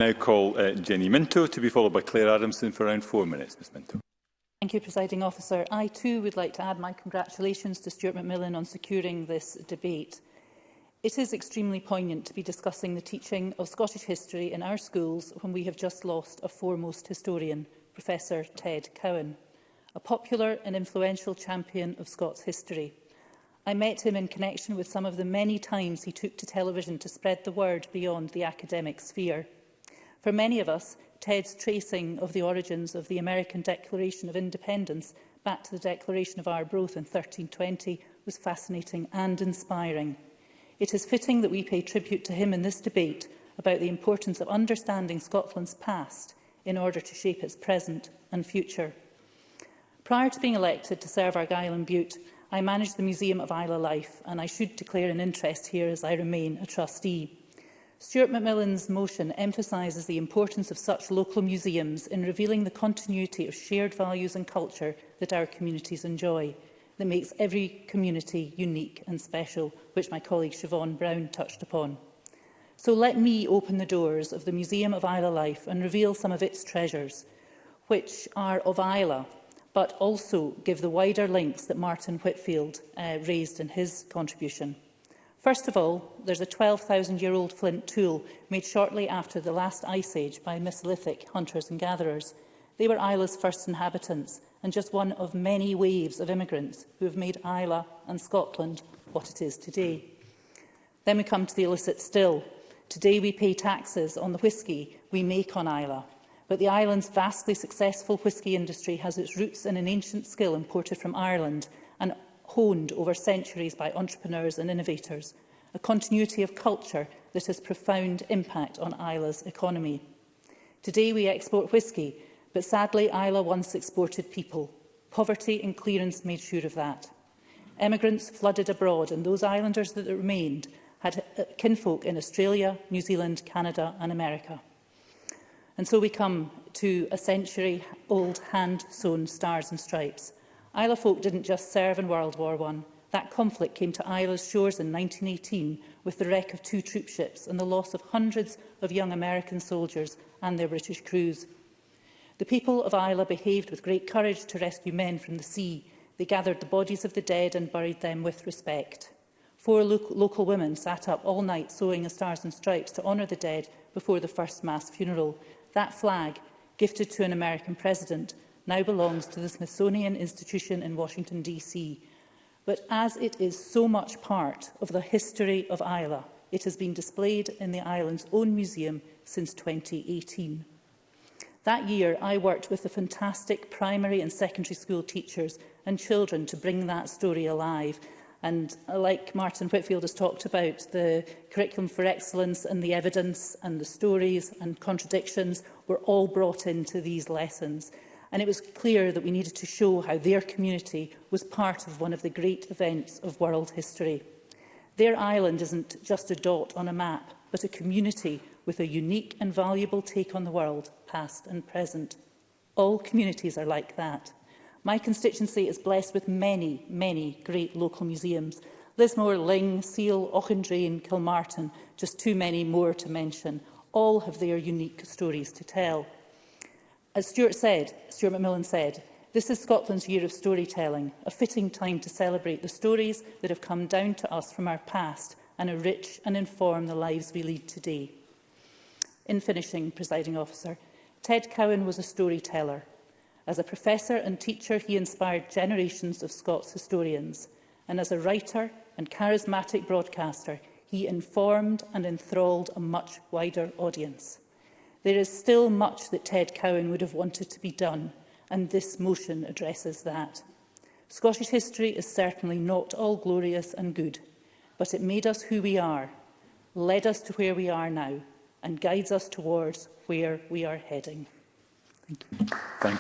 Now call Jenni Minto to be followed by Claire Adamson for around 4 minutes. Ms Minto. Thank you, Presiding Officer. I too would like to add my congratulations to Stuart McMillan on securing this debate. It is extremely poignant to be discussing the teaching of Scottish history in our schools when we have just lost a foremost historian, Professor Ted Cowan, a popular and influential champion of Scots history. I met him in connection with some of the many times he took to television to spread the word beyond the academic sphere. For many of us, Ted's tracing of the origins of the American Declaration of Independence back to the Declaration of Arbroath in 1320 was fascinating and inspiring. It is fitting that we pay tribute to him in this debate about the importance of understanding Scotland's past in order to shape its present and future. Prior to being elected to serve Argyll and Bute, I managed the Museum of Islay Life, and I should declare an interest here as I remain a trustee. Stuart McMillan's motion emphasises the importance of such local museums in revealing the continuity of shared values and culture that our communities enjoy, that makes every community unique and special, which my colleague Siobhan Brown touched upon. So let me open the doors of the Museum of Islay Life and reveal some of its treasures, which are of Islay, but also give the wider links that Martin Whitfield raised in his contribution. First of all, there's a 12,000-year-old flint tool made shortly after the last ice age by Mesolithic hunters and gatherers. They were Islay's first inhabitants and just one of many waves of immigrants who have made Islay and Scotland what it is today. Then we come to the illicit still. Today we pay taxes on the whisky we make on Islay, but the island's vastly successful whisky industry has its roots in an ancient skill imported from Ireland and honed over centuries by entrepreneurs and innovators, a continuity of culture that has profound impact on Islay's economy. Today we export whisky, but sadly Islay once exported people. Poverty and clearance made sure of that. Emigrants flooded abroad, and those islanders that remained had kinfolk in Australia, New Zealand, Canada and America. And so we come to a century-old hand-sewn stars and stripes. Islay folk didn't just serve in World War I. That conflict came to Islay's shores in 1918 with the wreck of 2 troop ships and the loss of hundreds of young American soldiers and their British crews. The people of Islay behaved with great courage to rescue men from the sea. They gathered the bodies of the dead and buried them with respect. 4 local women sat up all night sewing a stars and stripes to honour the dead before the first mass funeral. That flag, gifted to an American president, now belongs to the Smithsonian Institution in Washington, D.C. But as it is so much part of the history of Islay, it has been displayed in the island's own museum since 2018. That year, I worked with the fantastic primary and secondary school teachers and children to bring that story alive. And like Martin Whitfield has talked about, the curriculum for excellence and the evidence and the stories and contradictions were all brought into these lessons. And it was clear that we needed to show how their community was part of one of the great events of world history. Their island isn't just a dot on a map, but a community with a unique and valuable take on the world, past and present. All communities are like that. My constituency is blessed with many, many great local museums. Lismore, Ling, Seal, Auchendrane, Kilmartin, just too many more to mention. All have their unique stories to tell. As Stuart McMillan said, this is Scotland's year of storytelling, a fitting time to celebrate the stories that have come down to us from our past and enrich and inform the lives we lead today. In finishing, Presiding Officer, Ted Cowan was a storyteller. As a professor and teacher, he inspired generations of Scots historians, and as a writer and charismatic broadcaster, he informed and enthralled a much wider audience. There is still much that Ted Cowan would have wanted to be done, and this motion addresses that. Scottish history is certainly not all glorious and good, but it made us who we are, led us to where we are now, and guides us towards where we are heading. Thank you.